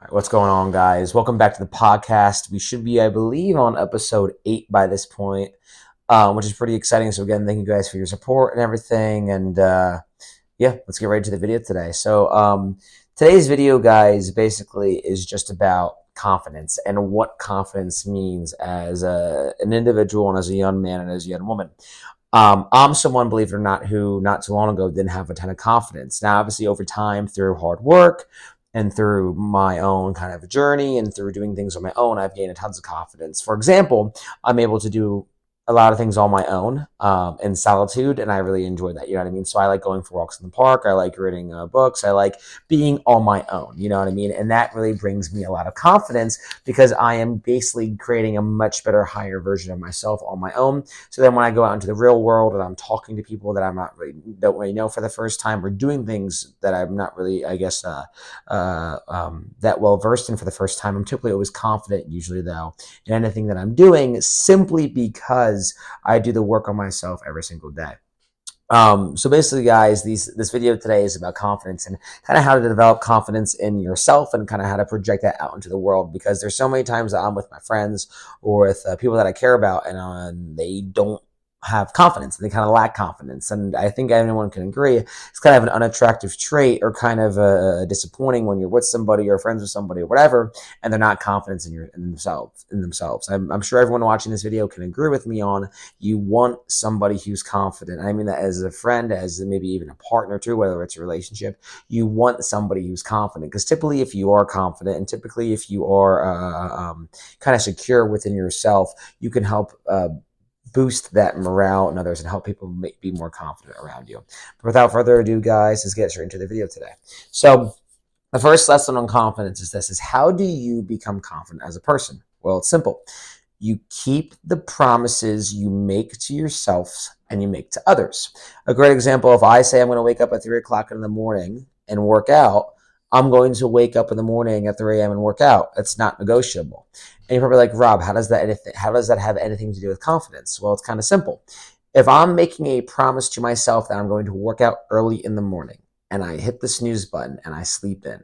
All right, what's going on, guys? Welcome back to the podcast. We should be, I believe, on episode 8 by this point, which is pretty exciting. So, again, thank you guys for your support and everything. And yeah, let's get right into the video today. So, today's video, guys, basically is just about confidence and what confidence means as an individual and as a young man and as a young woman. I'm someone, believe it or not, who not too long ago didn't have a ton of confidence. Now, obviously, over time, through hard work and through my own kind of journey and through doing things on my own, I've gained tons of confidence. For example, I'm able to do a lot of things on my own in solitude, and I really enjoy that. You know what I mean? So I like going for walks in the park. I like reading books. I like being on my own. You know what I mean? And that really brings me a lot of confidence because I am basically creating a much better, higher version of myself on my own. So then when I go out into the real world and I'm talking to people that I'm not really don't really know for the first time, or doing things that I'm not really, I guess, that well versed in for the first time, I'm typically always confident, usually though, in anything that I'm doing, simply because I do the work on myself every single day. So basically, guys, this video today is about confidence and kind of how to develop confidence in yourself and kind of how to project that out into the world. Because there's so many times that I'm with my friends or with people that I care about, and they don't have confidence. They kind of lack confidence, and I think anyone can agree it's kind of an unattractive trait, or kind of disappointing when you're with somebody or friends with somebody or whatever, and they're not confident in themselves. I'm sure everyone watching this video can agree with me on you want somebody who's confident. I mean that as a friend, as maybe even a partner too, whether it's a relationship. You want somebody who's confident, because typically, if you are confident, and typically if you are kind of secure within yourself, you can help boost that morale in others and help people be more confident around you. But without further ado, guys, let's get straight into the video today. So the first lesson on confidence is this: is how do you become confident as a person? Well, it's simple. You keep the promises you make to yourself and you make to others. A great example: if I say I'm going to wake up at 3 o'clock in the morning and work out, I'm going to wake up in the morning at 3 a.m. and work out. It's not negotiable. And you're probably like, Rob, how does that have anything to do with confidence? Well, it's kind of simple. If I'm making a promise to myself that I'm going to work out early in the morning, and I hit the snooze button and I sleep in,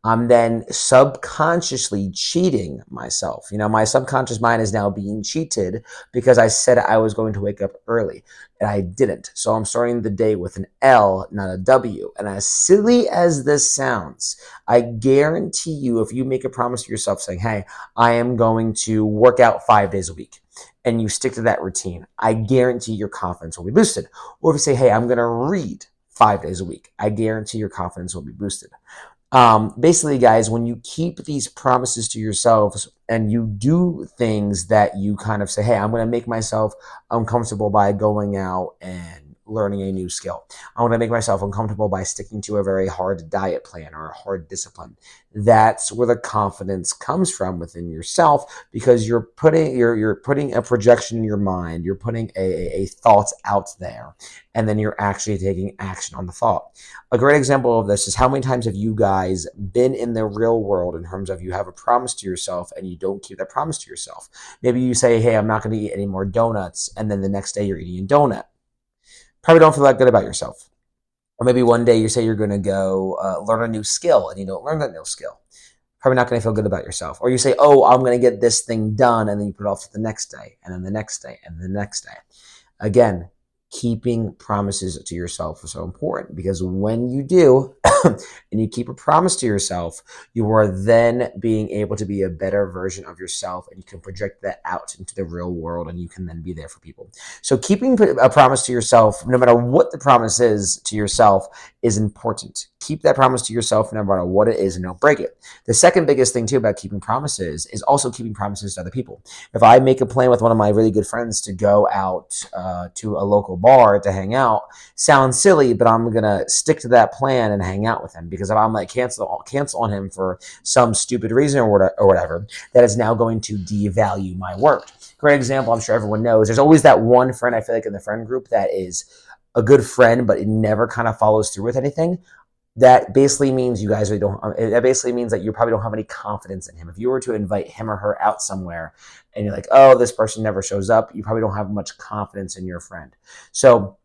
I'm then subconsciously cheating myself. You know, my subconscious mind is now being cheated because I said I was going to wake up early and I didn't. So I'm starting the day with an L, not a W. And as silly as this sounds, I guarantee you, if you make a promise to yourself saying, hey, I am going to work out 5 days a week, and you stick to that routine, I guarantee your confidence will be boosted. Or if you say, hey, I'm going to read 5 days a week, I guarantee your confidence will be boosted. Basically, guys, when you keep these promises to yourselves and you do things that you kind of say, hey, I'm going to make myself uncomfortable by going out and learning a new skill. I'm going to make myself uncomfortable by sticking to a very hard diet plan or a hard discipline. That's where the confidence comes from within yourself, because you're putting a projection in your mind. You're putting a thought out there, and then you're actually taking action on the thought. A great example of this is, how many times have you guys been in the real world in terms of you have a promise to yourself and you don't keep that promise to yourself? Maybe you say, hey, I'm not going to eat any more donuts, and then the next day you're eating a donut. Probably don't feel that good about yourself. Or maybe one day you say you're going to go learn a new skill and you don't learn that new skill. Probably not going to feel good about yourself. Or you say, oh, I'm going to get this thing done, and then you put it off to the next day, and then the next day, and the next day. Again, keeping promises to yourself is so important, because when you do and you keep a promise to yourself, you are then being able to be a better version of yourself, and you can project that out into the real world, and you can then be there for people. So keeping a promise to yourself, no matter what the promise is to yourself, is important. Keep that promise to yourself no matter what it is, and don't break it. The second biggest thing too about keeping promises is also keeping promises to other people. If I make a plan with one of my really good friends to go out to a local bar to hang out, sounds silly, but I'm gonna stick to that plan and hang out with him, because if I'm like cancel on him for some stupid reason or whatever, that is now going to devalue my work. Great example, I'm sure everyone knows, there's always that one friend, I feel like, in the friend group that is a good friend, but it never kind of follows through with anything. That basically means you guys really don't. That basically means that you probably don't have any confidence in him. If you were to invite him or her out somewhere, and you're like, oh, this person never shows up, you probably don't have much confidence in your friend. So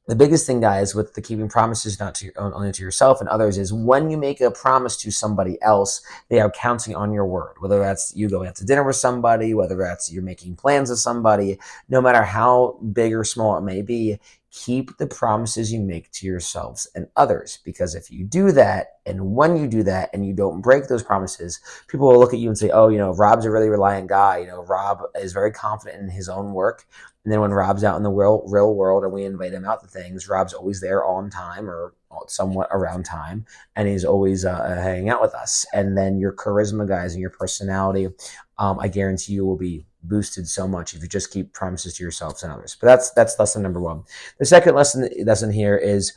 The biggest thing, guys, with the keeping promises not to your own, only to yourself and others, is when you make a promise to somebody else, they are counting on your word. Whether that's you going out to dinner with somebody, whether that's you're making plans with somebody, no matter how big or small it may be, keep the promises you make to yourselves and others. Because if you do that, and when you do that, and you don't break those promises, people will look at you and say, "Oh, Rob's a really reliant guy. Rob is very confident in his own work." And then when Rob's out in the real world and we invite him out to things, Rob's always there on time or somewhat around time, and he's always hanging out with us. And then your charisma, guys, and your personality, I guarantee you, will be boosted so much if you just keep promises to yourselves and others. But that's lesson number one. The second lesson here is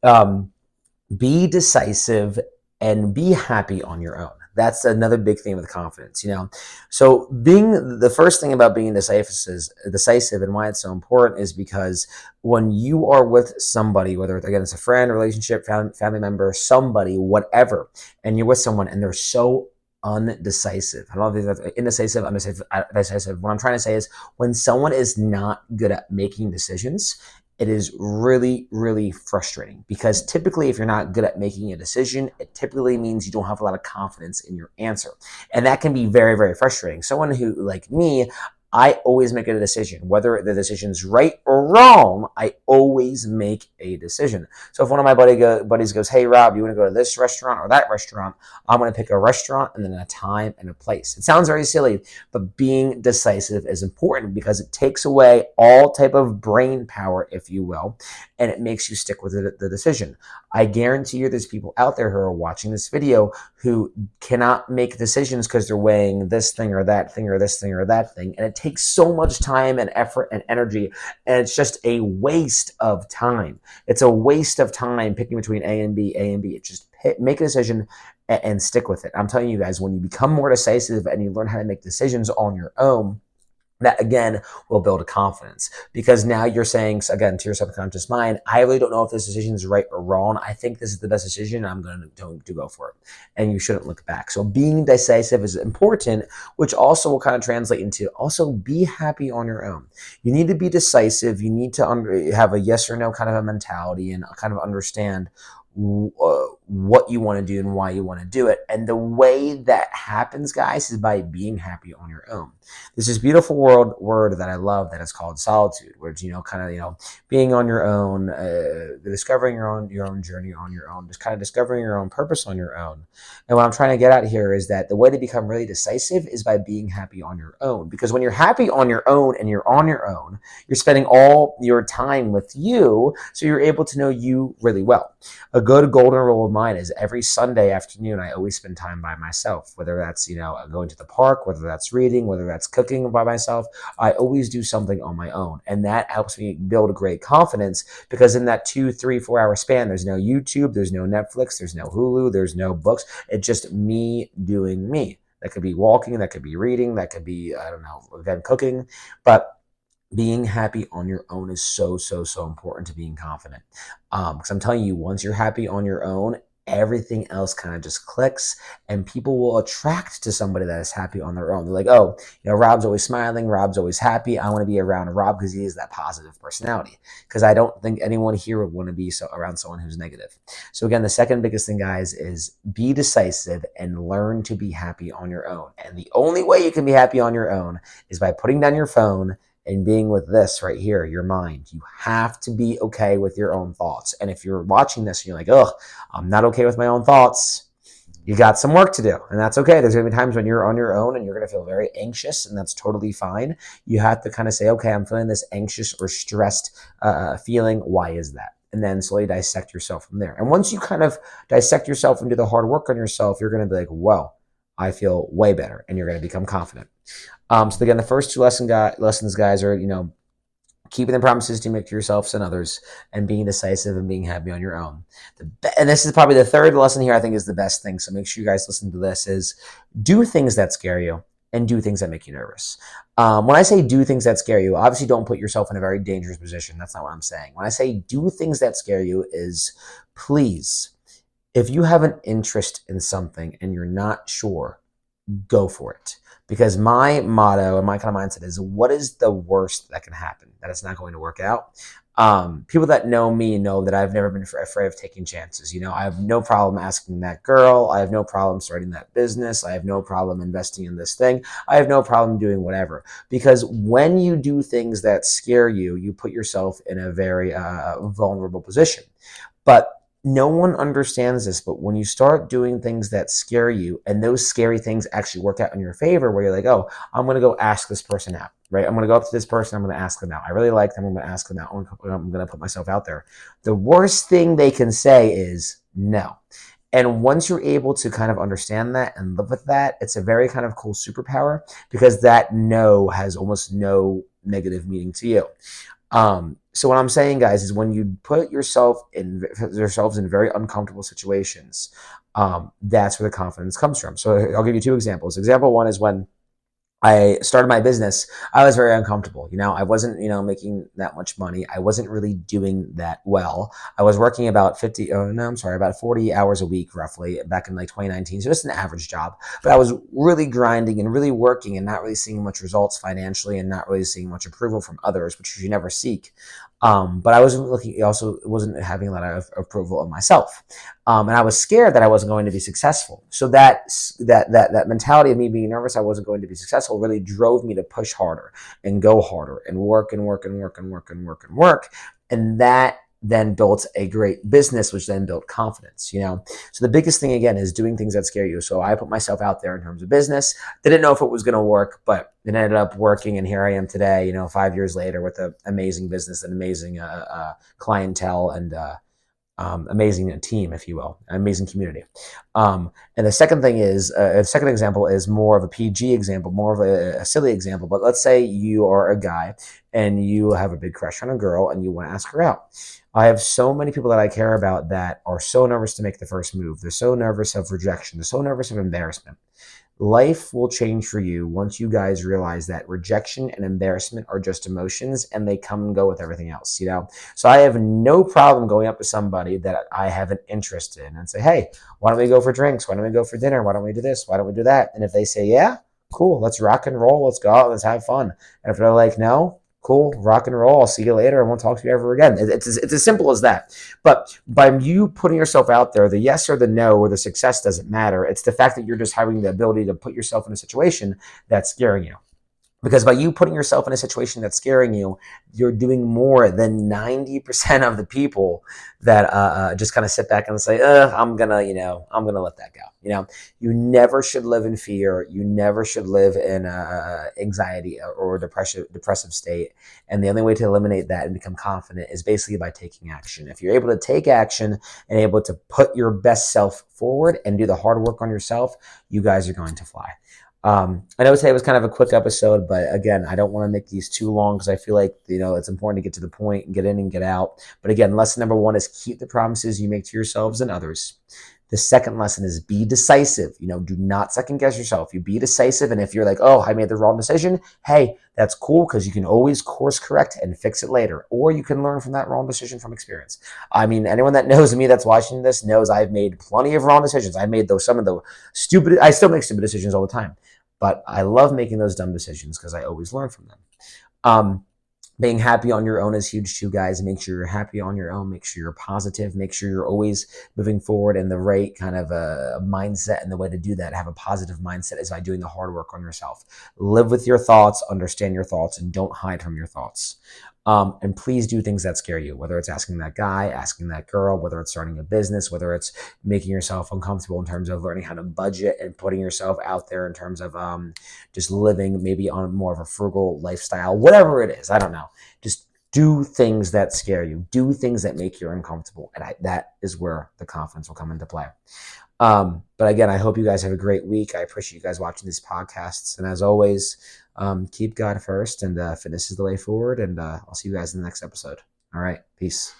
um, be decisive and be happy on your own. That's another big thing with confidence. So being the first thing about being decisive and why it's so important is because when you are with somebody, whether again it's a friend, relationship, family member, somebody, whatever, and you're with someone and they're so undecisive. I don't know if that's indecisive, undecisive. What I'm trying to say is when someone is not good at making decisions, it is really, really frustrating because typically, if you're not good at making a decision, it typically means you don't have a lot of confidence in your answer. And that can be very, very frustrating. Someone who, like me, I always make a decision. Whether the decision's right or wrong, I always make a decision. So if one of my buddies goes, "Hey, Rob, you want to go to this restaurant or that restaurant?" I'm going to pick a restaurant and then a time and a place. It sounds very silly, but being decisive is important because it takes away all type of brain power, if you will, and it makes you stick with the decision. I guarantee you there's people out there who are watching this video who cannot make decisions because they're weighing this thing or that thing or this thing or that thing. And it takes so much time and effort and energy. And it's just a waste of time. It's a waste of time picking between A and B, A and B. It's just make a decision and stick with it. I'm telling you guys, when you become more decisive and you learn how to make decisions on your own, that again will build a confidence because now you're saying again to your subconscious mind, I really don't know if this decision is right or wrong. I think this is the best decision. I'm going to go for it, and you shouldn't look back. So being decisive is important, which also will kind of translate into also be happy on your own. You need to be decisive. You need to have a yes or no kind of a mentality and kind of understand what you want to do and why you want to do it. And the way that happens, guys, is by being happy on your own. There's this beautiful word that I love that is called solitude, where it's being on your own, discovering your own journey on your own, just kind of discovering your own purpose on your own. And what I'm trying to get at here is that the way to become really decisive is by being happy on your own. Because when you're happy on your own and you're on your own, you're spending all your time with you, so you're able to know you really well. A good golden rule of mine is every Sunday afternoon, I always spend time by myself, whether that's, going to the park, whether that's reading, whether that's cooking by myself. I always do something on my own. And that helps me build a great confidence because in that 2, 3, 4 hour span, there's no YouTube, there's no Netflix, there's no Hulu, there's no books. It's just me doing me. That could be walking, that could be reading, that could be, I don't know, again, cooking. But being happy on your own is so, so, so important to being confident. Because I'm telling you, once you're happy on your own, everything else kind of just clicks and people will attract to somebody that is happy on their own. They're like, "Oh, Rob's always smiling. Rob's always happy. I want to be around Rob because he is that positive personality." Because I don't think anyone here would want to be around someone who's negative. So again, the second biggest thing, guys, is be decisive and learn to be happy on your own. And the only way you can be happy on your own is by putting down your phone and being with this right here, your mind. You have to be okay with your own thoughts. And if you're watching this and you're like, "Oh, I'm not okay with my own thoughts," you got some work to do. And that's okay. There's going to be times when you're on your own and you're going to feel very anxious, and that's totally fine. You have to kind of say, "Okay, I'm feeling this anxious or stressed feeling. Why is that?" And then slowly dissect yourself from there. And once you kind of dissect yourself and do the hard work on yourself, you're going to be like, "Whoa, I feel way better." And you're going to become confident. So again, the first two lessons, guys, are keeping the promises you make to yourselves and others, and being decisive and being happy on your own. And this is probably the third lesson here. I think is the best thing. So make sure you guys listen to this. Is do things that scare you and do things that make you nervous. When I say do things that scare you, obviously don't put yourself in a very dangerous position. That's not what I'm saying. When I say do things that scare you, is please, if you have an interest in something and you're not sure, go for it. Because my motto and my kind of mindset is, what is the worst that can happen? That it's not going to work out. People that know me know that I've never been afraid of taking chances. I have no problem asking that girl. I have no problem starting that business. I have no problem investing in this thing. I have no problem doing whatever. Because when you do things that scare you, you put yourself in a very vulnerable position. But no one understands this, but when you start doing things that scare you and those scary things actually work out in your favor, where you're like, oh, I'm going to go ask this person out, right? I'm going to go up to this person. I'm going to ask them out. I really like them. I'm going to ask them out. I'm going to put myself out there. The worst thing they can say is no. And once you're able to kind of understand that and live with that, it's a very kind of cool superpower, because that no has almost no negative meaning to you. So what I'm saying, guys, is when you put yourselves in very uncomfortable situations, that's where the confidence comes from. So I'll give you two examples. Example one is when I started my business, I was very uncomfortable. I wasn't, making that much money. I wasn't really doing that well. I was working about 40 hours a week roughly back in like 2019. So just an average job, but I was really grinding and really working and not really seeing much results financially and not really seeing much approval from others, which you never seek. But I also wasn't having a lot of approval of myself. And I was scared that I wasn't going to be successful. So that mentality of me being nervous I wasn't going to be successful really drove me to push harder and go harder and work and work and work and work and work and work. And that then built a great business, which then built confidence. So the biggest thing, again, is doing things that scare you. So I put myself out there in terms of business. Didn't know if it was going to work, but it ended up working. And here I am today, 5 years later, with an amazing business, an amazing clientele, and amazing team, if you will, an amazing community. And the second thing is, a second example is more of a PG example, more of a silly example. But let's say you are a guy and you have a big crush on a girl and you want to ask her out. I have so many people that I care about that are so nervous to make the first move. They're so nervous of rejection. They're so nervous of embarrassment. Life will change for you once you guys realize that rejection and embarrassment are just emotions and they come and go with everything else, So I have no problem going up to somebody that I have an interest in and say, hey, why don't we go for drinks? Why don't we go for dinner? Why don't we do this? Why don't we do that? And if they say, yeah, cool, let's rock and roll. Let's go out. Let's have fun. And if they're like, no, cool, rock and roll. I'll see you later. I won't talk to you ever again. It's as simple as that. But by you putting yourself out there, the yes or the no or the success doesn't matter. It's the fact that you're just having the ability to put yourself in a situation that's scaring you. Because by you putting yourself in a situation that's scaring you, you're doing more than 90% of the people that just kind of sit back and say, I'm gonna let that go. You never should live in fear. You never should live in anxiety or depressive state. And the only way to eliminate that and become confident is basically by taking action. If you're able to take action and able to put your best self forward and do the hard work on yourself, you guys are going to fly. I know today was kind of a quick episode, but again, I don't want to make these too long because I feel like, it's important to get to the point and get in and get out. But again, lesson number one is keep the promises you make to yourselves and others. The second lesson is be decisive. Do not second guess yourself. You be decisive. And if you're like, oh, I made the wrong decision, hey, that's cool, because you can always course correct and fix it later. Or you can learn from that wrong decision from experience. I mean, anyone that knows me that's watching this knows I've made plenty of wrong decisions. I made some of the I still make stupid decisions all the time. But I love making those dumb decisions because I always learn from them. Being happy on your own is huge too, guys. Make sure you're happy on your own. Make sure you're positive. Make sure you're always moving forward in the right kind of mindset. And the way to do that, have a positive mindset, is by doing the hard work on yourself. Live with your thoughts, understand your thoughts, and don't hide from your thoughts. And please do things that scare you, whether it's asking that guy, asking that girl, whether it's starting a business, whether it's making yourself uncomfortable in terms of learning how to budget and putting yourself out there in terms of just living maybe on more of a frugal lifestyle, whatever it is. I don't know. Just do things that scare you. Do things that make you uncomfortable. And that is where the confidence will come into play. But again, I hope you guys have a great week. I appreciate you guys watching these podcasts. And as always, keep God first, and fitness is the way forward. And I'll see you guys in the next episode. All right. Peace.